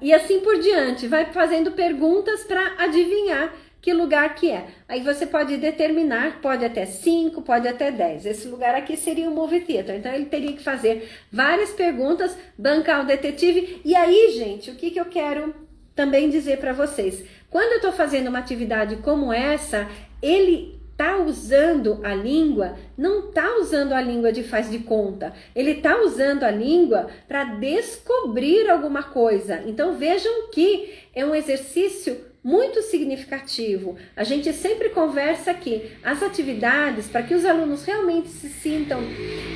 E assim por diante, vai fazendo perguntas para adivinhar que lugar que é. Aí você pode determinar, pode até 5, pode até 10. Esse lugar aqui seria o movie theater. Então ele teria que fazer várias perguntas, bancar o detetive. E aí, gente, o que eu quero também dizer para vocês? Quando eu estou fazendo uma atividade como essa, ele tá usando a língua, não tá usando a língua de faz de conta. Ele tá usando a língua para descobrir alguma coisa. Então vejam que é um exercício muito significativo. A gente sempre conversa aqui as atividades, para que os alunos realmente se sintam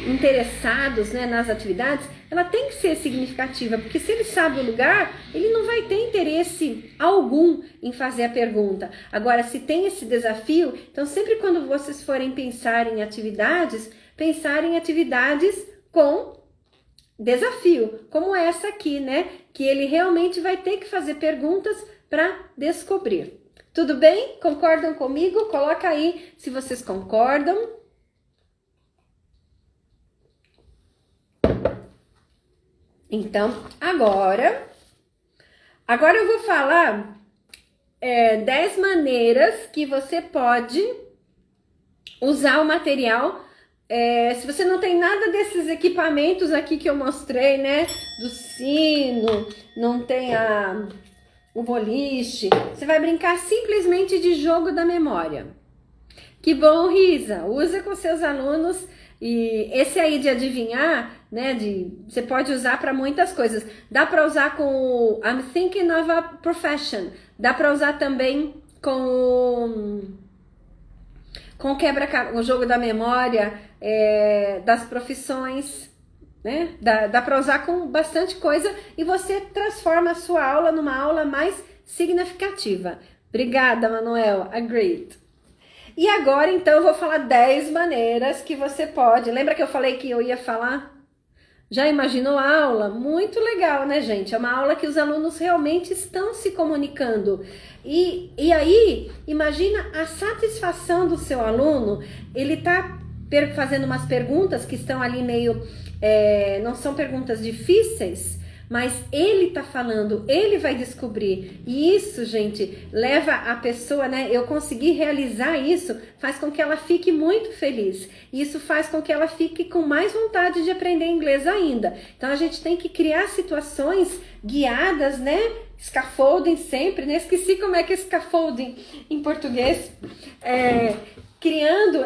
interessados, né, nas atividades, ela tem que ser significativa, porque se ele sabe o lugar, ele não vai ter interesse algum em fazer a pergunta. Agora, se tem esse desafio, então sempre quando vocês forem pensar em atividades com desafio, como essa aqui, né, que ele realmente vai ter que fazer perguntas para descobrir. Tudo bem? Concordam comigo? Coloca aí se vocês concordam. Então, agora eu vou falar 10 maneiras que você pode usar o material. Se você não tem nada desses equipamentos aqui que eu mostrei, né? Do sino, não tem o boliche, você vai brincar simplesmente de jogo da memória. Que bom, Risa! Usa com seus alunos E esse aí de adivinhar, né, você pode usar para muitas coisas. Dá para usar com o I'm thinking of a profession. Dá para usar também com o jogo da memória, das profissões, né? Dá para usar com bastante coisa e você transforma a sua aula numa aula mais significativa. Obrigada, Manuel. Agreed. E agora, então, eu vou falar 10 maneiras que você pode... Lembra que eu falei que eu ia falar? Já imaginou a aula? Muito legal, né, gente? É uma aula que os alunos realmente estão se comunicando. E aí, imagina a satisfação do seu aluno. Ele tá fazendo umas perguntas que estão ali meio... não são perguntas difíceis, mas ele tá falando, ele vai descobrir. E isso, gente, leva a pessoa, né? Eu consegui realizar isso, faz com que ela fique muito feliz. Isso faz com que ela fique com mais vontade de aprender inglês ainda. Então a gente tem que criar situações guiadas, né? Scaffolding sempre, né? Esqueci como é que é scaffolding em português. Criando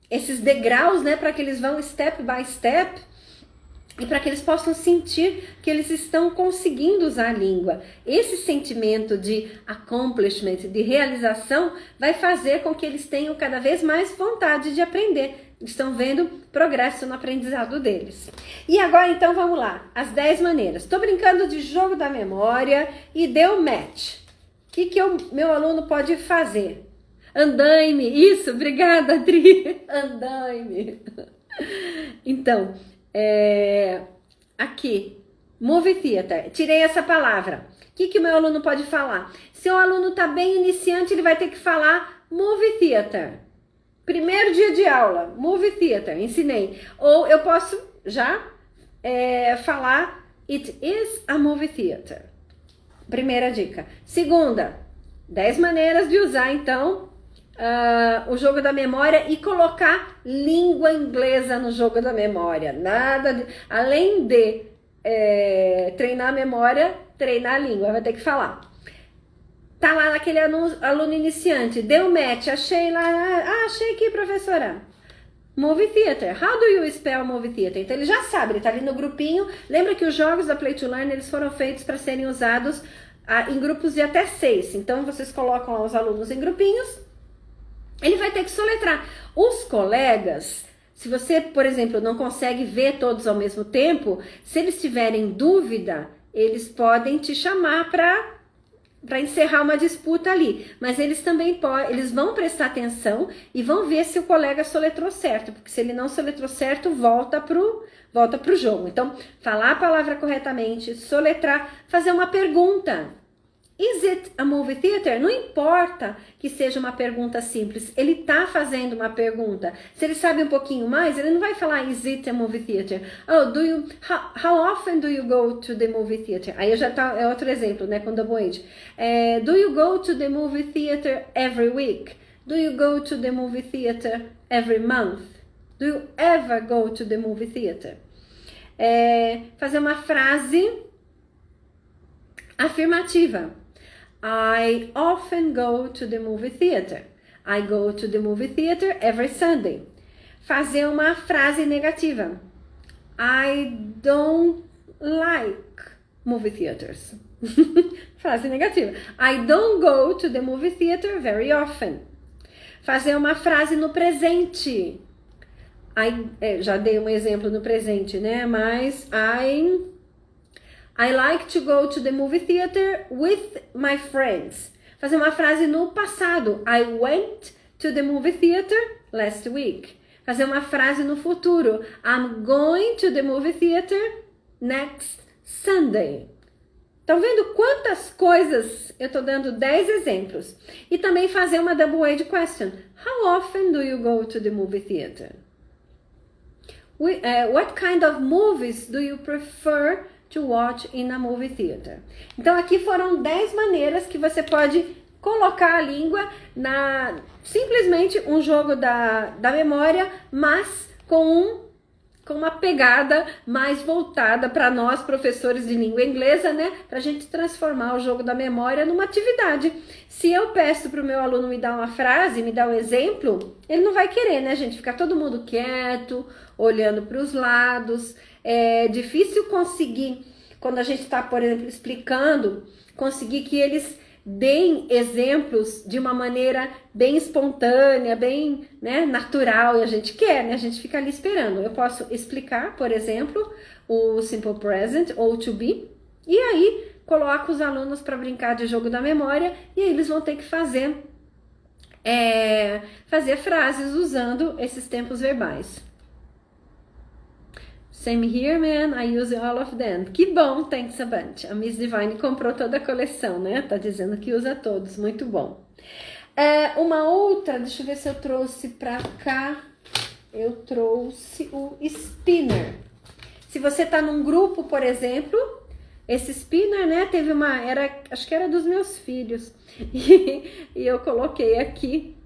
esses degraus, né? Para que eles vão step by step. E para que eles possam sentir que eles estão conseguindo usar a língua. Esse sentimento de accomplishment, de realização, vai fazer com que eles tenham cada vez mais vontade de aprender. Estão vendo progresso no aprendizado deles. E agora, então, vamos lá. As 10 maneiras. Estou brincando de jogo da memória e deu match. O que o meu aluno pode fazer? Andaime. Isso, obrigada, Adri. Andaime. Então... aqui, movie theater, tirei essa palavra. O que o meu aluno pode falar? Se o aluno está bem iniciante, ele vai ter que falar movie theater. Primeiro dia de aula, movie theater, ensinei. Ou eu posso já falar it is a movie theater. Primeira dica. Segunda, 10 maneiras de usar, então, o jogo da memória e colocar língua inglesa no jogo da memória. Além de treinar a memória, treinar a língua, vai ter que falar. Tá lá naquele aluno iniciante, deu match, achei lá, achei aqui, professora. Movie Theater. How do you spell Movie Theater? Então ele já sabe, ele tá ali no grupinho. Lembra que os jogos da Play to Learn, eles foram feitos para serem usados em grupos de até 6. Então vocês colocam lá os alunos em grupinhos. Ele vai ter que soletrar. Os colegas, se você, por exemplo, não consegue ver todos ao mesmo tempo, se eles tiverem dúvida, eles podem te chamar para encerrar uma disputa ali. Mas eles também eles vão prestar atenção e vão ver se o colega soletrou certo, porque se ele não soletrou certo, volta pro jogo. Então, falar a palavra corretamente, soletrar, fazer uma pergunta. Is it a movie theater? Não importa que seja uma pergunta simples, ele tá fazendo uma pergunta. Se ele sabe um pouquinho mais, ele não vai falar is it a movie theater? Oh, how often do you go to the movie theater? Aí já tá, é outro exemplo, né, com double age. Do you go to the movie theater every week? Do you go to the movie theater every month? Do you ever go to the movie theater? Fazer uma frase afirmativa. I often go to the movie theater. I go to the movie theater every Sunday. Fazer uma frase negativa. I don't like movie theaters. Frase negativa. I don't go to the movie theater very often. Fazer uma frase no presente. Já dei um exemplo no presente, né? Mas I like to go to the movie theater with my friends. Fazer uma frase no passado. I went to the movie theater last week. Fazer uma frase no futuro. I'm going to the movie theater next Sunday. Estão vendo quantas coisas? Eu estou dando 10 exemplos. E também fazer uma double-age question. How often do you go to the movie theater? What kind of movies do you prefer to watch in a movie theater? Então aqui foram 10 maneiras que você pode colocar a língua simplesmente um jogo da memória, mas com com uma pegada mais voltada para nós, professores de língua inglesa, né? Para a gente transformar o jogo da memória numa atividade. Se eu peço para o meu aluno me dar uma frase, me dar um exemplo, ele não vai querer, né, gente? Ficar todo mundo quieto, olhando para os lados. É difícil conseguir, quando a gente está, por exemplo, explicando, conseguir que eles deem exemplos de uma maneira bem espontânea, bem, né, natural, e a gente quer, né? A gente fica ali esperando. Eu posso explicar, por exemplo, o simple present ou to be, e aí coloco os alunos para brincar de jogo da memória, e aí eles vão ter que fazer frases usando esses tempos verbais. Same here, man. I use all of them. Que bom, thanks a bunch. A Miss Divine comprou toda a coleção, né? Tá dizendo que usa todos. Muito bom. Uma outra, deixa eu ver se eu trouxe pra cá. Eu trouxe o spinner. Se você tá num grupo, por exemplo, esse spinner, né? Teve acho que era dos meus filhos. E eu coloquei aqui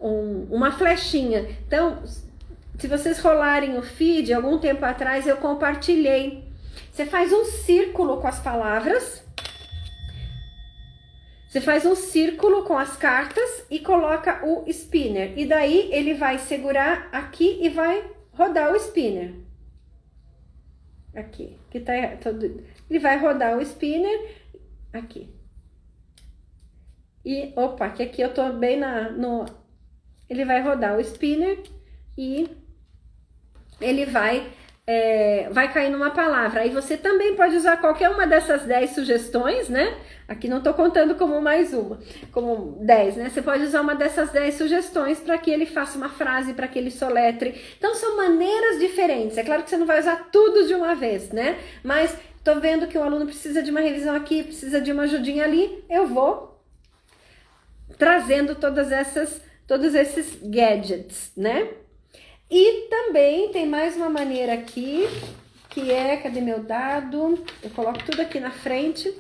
uma flechinha. Então, se vocês rolarem o feed, algum tempo atrás eu compartilhei. Você faz um círculo com as palavras. Você faz um círculo com as cartas e coloca o spinner. E daí ele vai segurar aqui e vai rodar o spinner. Aqui. Que tá todo... Ele vai rodar o spinner aqui. E, opa, que aqui eu tô bem Ele vai rodar o spinner e ele vai cair numa palavra. Aí você também pode usar qualquer uma dessas 10 sugestões, né? Aqui não tô contando como mais uma, como 10, né? Você pode usar uma dessas 10 sugestões para que ele faça uma frase, para que ele soletre. Então são maneiras diferentes. É claro que você não vai usar tudo de uma vez, né? Mas tô vendo que o aluno precisa de uma revisão aqui, precisa de uma ajudinha ali, eu vou trazendo todos esses gadgets, né? E também tem mais uma maneira aqui, que cadê meu dado? Eu coloco tudo aqui na frente.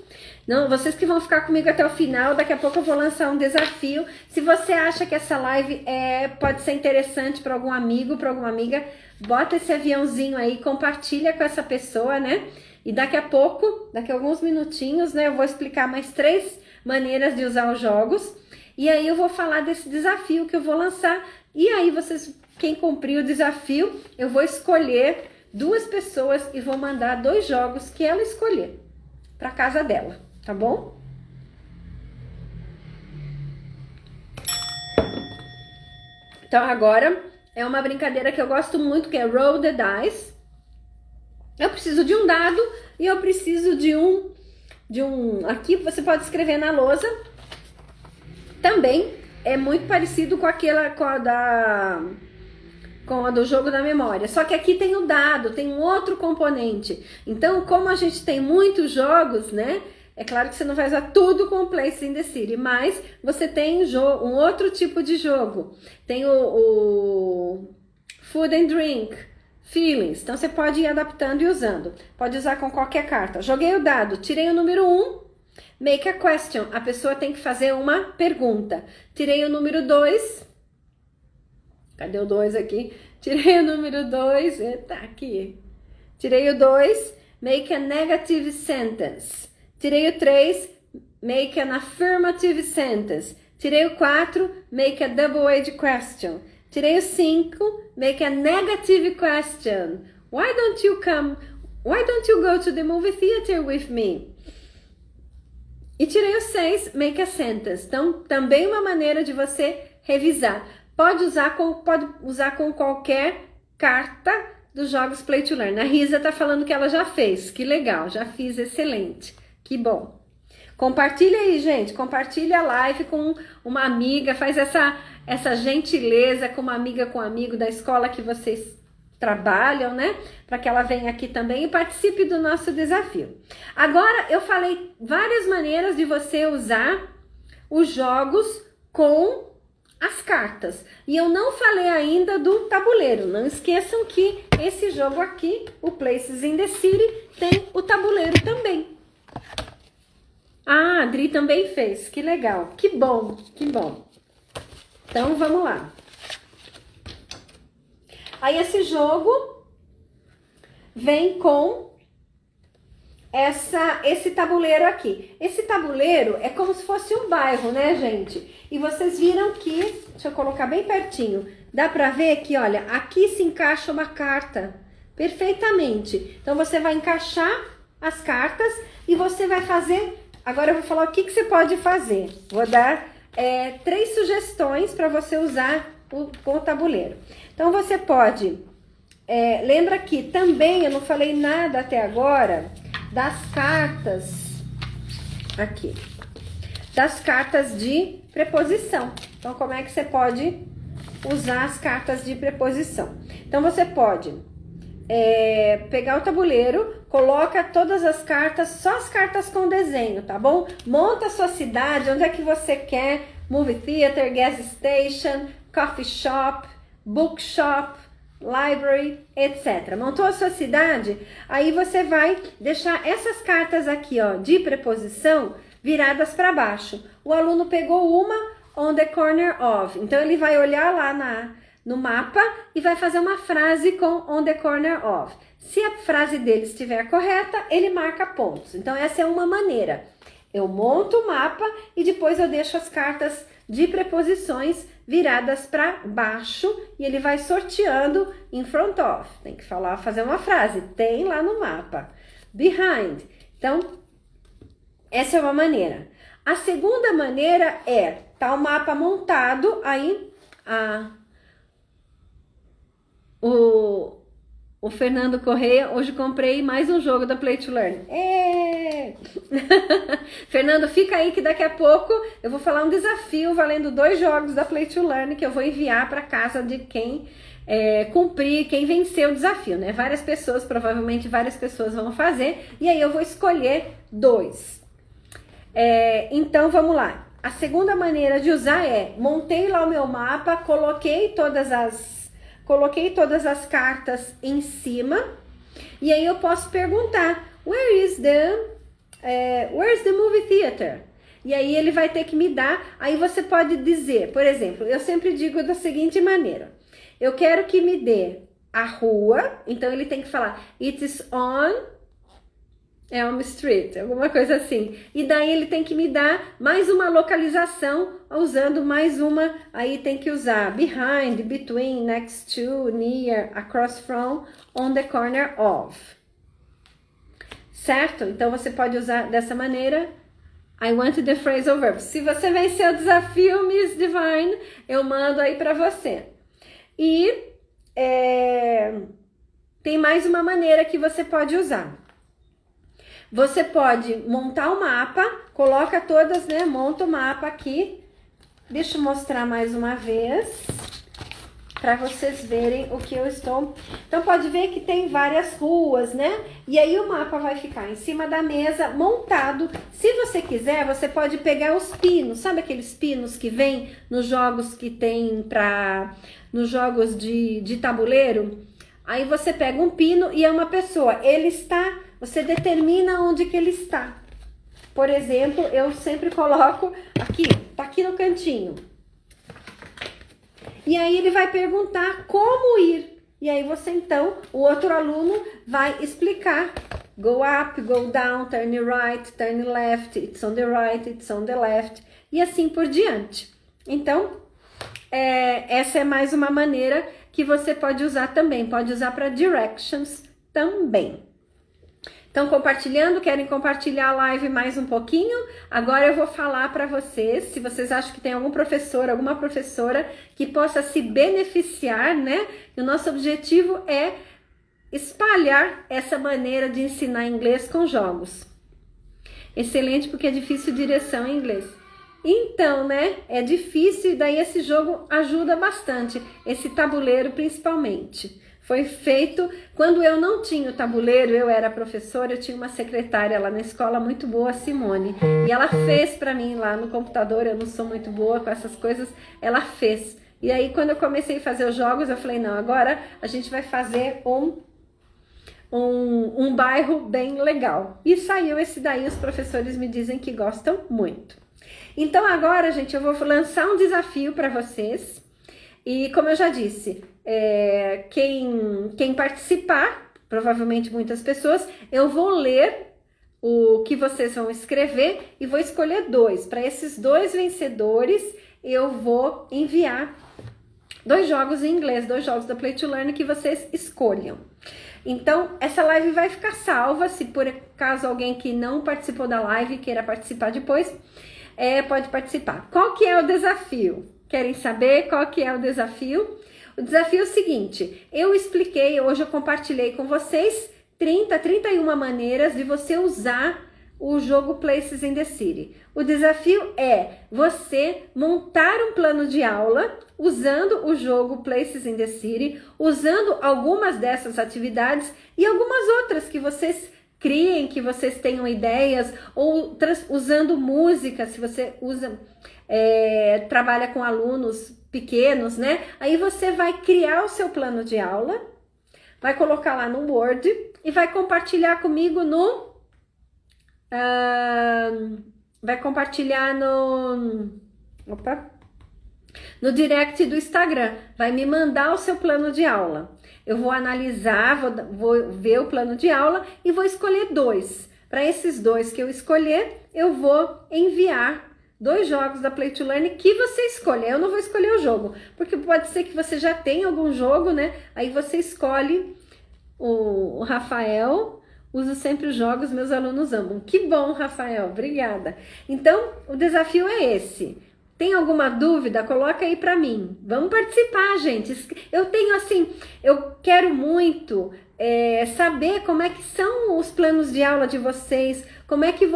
Não, vocês que vão ficar comigo até o final, daqui a pouco eu vou lançar um desafio. Se você acha que essa live pode ser interessante para algum amigo, para alguma amiga, bota esse aviãozinho aí, compartilha com essa pessoa, né? E daqui a pouco, daqui a alguns minutinhos, né, eu vou explicar mais 3 maneiras de usar os jogos. E aí eu vou falar desse desafio que eu vou lançar. E aí quem cumprir o desafio, eu vou escolher 2 pessoas e vou mandar 2 jogos que ela escolher para casa dela, tá bom? Então agora é uma brincadeira que eu gosto muito, que é Roll the Dice. Eu preciso de um dado e eu preciso de um... Aqui você pode escrever na lousa. Também é muito parecido com a do jogo da memória. Só que aqui tem o dado, tem um outro componente. Então, como a gente tem muitos jogos, né? É claro que você não vai usar tudo com o Place in the City, mas você tem um outro tipo de jogo. Tem o Food and Drink, Feelings. Então, você pode ir adaptando e usando. Pode usar com qualquer carta. Joguei o dado, tirei o número 1. Make a question. A pessoa tem que fazer uma pergunta. Tirei o número 2. Cadê o 2 aqui? Tirei o número 2. Eita, aqui. Tirei o 2. Make a negative sentence. Tirei o 3. Make an affirmative sentence. Tirei o 4. Make a double-edged question. Tirei o 5. Make a negative question. Why don't you go to the movie theater with me? E tirei o 6, make a sentence. Então, também uma maneira de você revisar. Pode usar com qualquer carta dos jogos Play to Learn. A Risa tá falando que ela já fez. Que legal, já fiz, excelente. Que bom. Compartilha aí, gente. Compartilha a live com uma amiga. Faz essa gentileza com uma amiga, com um amigo da escola que vocês trabalham, né? Para que ela venha aqui também e participe do nosso desafio. Agora, eu falei várias maneiras de você usar os jogos com as cartas. E eu não falei ainda do tabuleiro. Não esqueçam que esse jogo aqui, o Places in the City, tem o tabuleiro também. Ah, a Adri também fez. Que legal. Que bom, que bom. Então, vamos lá. Aí esse jogo vem com esse tabuleiro aqui. Esse tabuleiro é como se fosse um bairro, né, gente? E vocês viram que, deixa eu colocar bem pertinho, dá pra ver que, olha, aqui se encaixa uma carta perfeitamente. Então você vai encaixar as cartas e você vai fazer. Agora eu vou falar o que você pode fazer. Vou dar 3 sugestões para você usar com o tabuleiro. Então você pode, lembra que também eu não falei nada até agora das cartas, aqui, das cartas de preposição. Então como é que você pode usar as cartas de preposição? Então você pode pegar o tabuleiro, coloca todas as cartas, só as cartas com desenho, tá bom? Monta a sua cidade, onde é que você quer, movie theater, gas station, coffee shop, bookshop, library, etc. Montou a sua cidade, aí você vai deixar essas cartas aqui, ó, de preposição, viradas para baixo. O aluno pegou uma on the corner of, então ele vai olhar lá no mapa e vai fazer uma frase com on the corner of. Se a frase dele estiver correta, ele marca pontos. Então essa é uma maneira. Eu monto o mapa e depois eu deixo as cartas de preposições viradas para baixo e ele vai sorteando in front of. Tem que fazer uma frase. Tem lá no mapa. Behind. Então, essa é uma maneira. A segunda maneira tá o mapa montado, aí o Fernando Correia, hoje comprei mais um jogo da Play to Learn. Fernando, fica aí que daqui a pouco eu vou falar um desafio valendo 2 jogos da Play to Learn que eu vou enviar para casa de quem cumprir, quem venceu o desafio, né? Provavelmente várias pessoas vão fazer e aí eu vou escolher 2. Então vamos lá. A segunda maneira de usar montei lá o meu mapa, coloquei todas as cartas em cima e aí eu posso perguntar where's the movie theater? E aí ele vai ter que me dar, aí você pode dizer, por exemplo, eu sempre digo da seguinte maneira, eu quero que me dê a rua, então ele tem que falar it is on Elm Street, alguma coisa assim. E daí ele tem que me dar mais uma localização, usando mais uma, aí tem que usar behind, between, next to, near, across from, on the corner of. Certo? Então você pode usar dessa maneira. I want the phrasal verb. Se você vencer o desafio, Miss Divine, eu mando aí pra você. E tem mais uma maneira que você pode usar. Você pode montar o mapa, coloca todas, né? Monta o mapa aqui. Deixa eu mostrar mais uma vez, para vocês verem o que eu estou... Então, pode ver que tem várias ruas, né? E aí o mapa vai ficar em cima da mesa, montado. Se você quiser, você pode pegar os pinos. Sabe aqueles pinos que vem nos jogos que tem nos jogos de tabuleiro? Aí você pega um pino e é uma pessoa. Você determina onde que ele está. Por exemplo, eu sempre coloco aqui, tá aqui no cantinho. E aí ele vai perguntar como ir. E aí você então, o outro aluno vai explicar. Go up, go down, turn right, turn left, it's on the right, it's on the left. E assim por diante. Então, essa é mais uma maneira que você pode usar também. Pode usar para directions também. Então, querem compartilhar a live mais um pouquinho? Agora eu vou falar para vocês, se vocês acham que tem algum professor, alguma professora que possa se beneficiar, né? E o nosso objetivo é espalhar essa maneira de ensinar inglês com jogos. Excelente, porque é difícil direção em inglês. Então, né? É difícil e daí esse jogo ajuda bastante, esse tabuleiro principalmente. Foi feito, quando eu não tinha o tabuleiro, eu era professora, eu tinha uma secretária lá na escola muito boa, a Simone. E ela fez para mim lá no computador, eu não sou muito boa com essas coisas, ela fez. E aí quando eu comecei a fazer os jogos, eu falei, não, agora a gente vai fazer um bairro bem legal. E saiu esse daí, os professores me dizem que gostam muito. Então agora, gente, eu vou lançar um desafio para vocês. E como eu já disse, quem participar, provavelmente muitas pessoas, eu vou ler o que vocês vão escrever e vou escolher 2. Para esses 2 vencedores, eu vou enviar 2 jogos em inglês, 2 jogos da Play to Learn que vocês escolham. Então, essa live vai ficar salva, se por acaso alguém que não participou da live queira participar depois, pode participar. Qual que é o desafio? Querem saber qual que é o desafio? O desafio é o seguinte, eu expliquei, hoje eu compartilhei com vocês 31 maneiras de você usar o jogo Places in the City. O desafio é você montar um plano de aula usando o jogo Places in the City, usando algumas dessas atividades e algumas outras que vocês criem, que vocês tenham ideias, ou usando música, se você trabalha com alunos pequenos, né? Aí você vai criar o seu plano de aula, vai colocar lá no Word e vai compartilhar comigo no direct do Instagram. Vai me mandar o seu plano de aula. Eu vou analisar, vou ver o plano de aula e vou escolher 2. Para esses 2 que eu escolher, eu vou enviar 2 jogos da Play to Learn que você escolher. Eu não vou escolher o jogo, porque pode ser que você já tenha algum jogo, né? Aí você escolhe o Rafael. Uso sempre os jogos, meus alunos amam. Que bom, Rafael, obrigada. Então, o desafio é esse. Tem alguma dúvida? Coloca aí para mim. Vamos participar, gente. Eu quero muito saber como é que são os planos de aula de vocês, como é que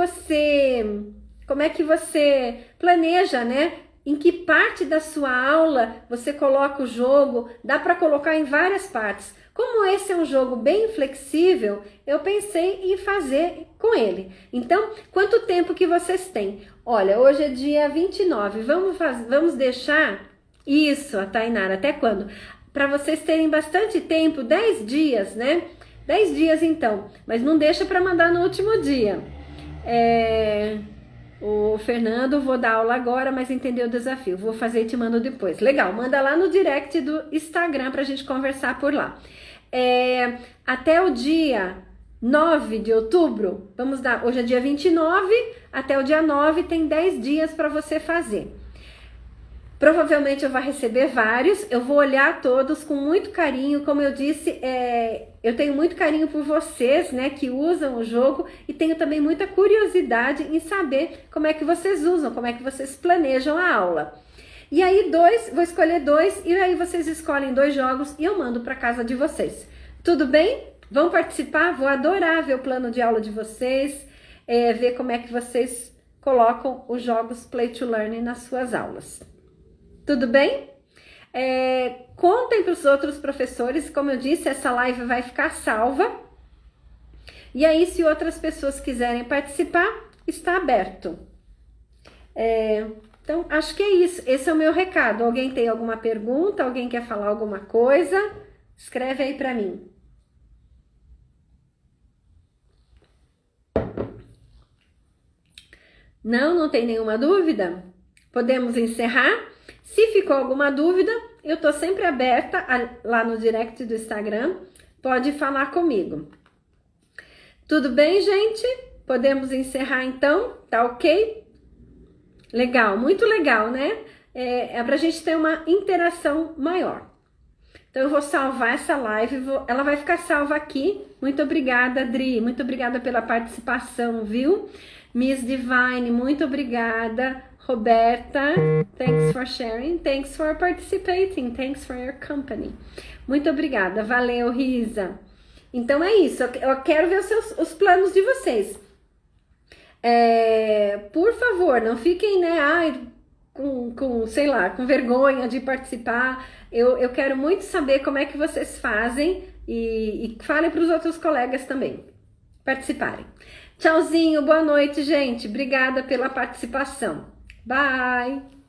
você planeja, né? Em que parte da sua aula você coloca o jogo? Dá para colocar em várias partes. Como esse é um jogo bem flexível, eu pensei em fazer com ele. Então, quanto tempo que vocês têm? Olha, hoje é dia 29. Vamos deixar isso, a Tainara, até quando? Para vocês terem bastante tempo, 10 dias, né? 10 dias então, mas não deixa para mandar no último dia. O Fernando, vou dar aula agora, mas entendeu o desafio. Vou fazer e te mando depois. Legal, manda lá no direct do Instagram pra gente conversar por lá. Até o dia 9 de outubro, hoje é dia 29, até o dia 9 tem 10 dias para você fazer. Provavelmente eu vou receber vários, eu vou olhar todos com muito carinho, como eu disse, eu tenho muito carinho por vocês, né, que usam o jogo, e tenho também muita curiosidade em saber como é que vocês usam, como é que vocês planejam a aula. E aí vou escolher 2, e aí vocês escolhem 2 jogos e eu mando para casa de vocês. Tudo bem? Vão participar? Vou adorar ver o plano de aula de vocês, ver como é que vocês colocam os jogos Play to Learn nas suas aulas. Tudo bem? Contem para os outros professores, como eu disse, essa live vai ficar salva. E aí, se outras pessoas quiserem participar, está aberto. Então, acho que é isso. Esse é o meu recado. Alguém tem alguma pergunta? Alguém quer falar alguma coisa? Escreve aí para mim. Não tem nenhuma dúvida? Podemos encerrar? Se ficou alguma dúvida, eu tô sempre aberta lá no direct do Instagram. Pode falar comigo. Tudo bem, gente? Podemos encerrar então? Tá ok? Legal, muito legal, né? Pra gente ter uma interação maior. Então eu vou salvar essa live, ela vai ficar salva aqui. Muito obrigada, Adri, muito obrigada pela participação, viu? Miss Divine, muito obrigada. Roberta, thanks for sharing, thanks for participating, thanks for your company. Muito obrigada, valeu, Risa. Então é isso, eu quero ver os planos de vocês. Por favor, não fiquem, né, sei lá, com vergonha de participar. Eu quero muito saber como é que vocês fazem e falem para os outros colegas também participarem. Tchauzinho, boa noite, gente. Obrigada pela participação. Bye!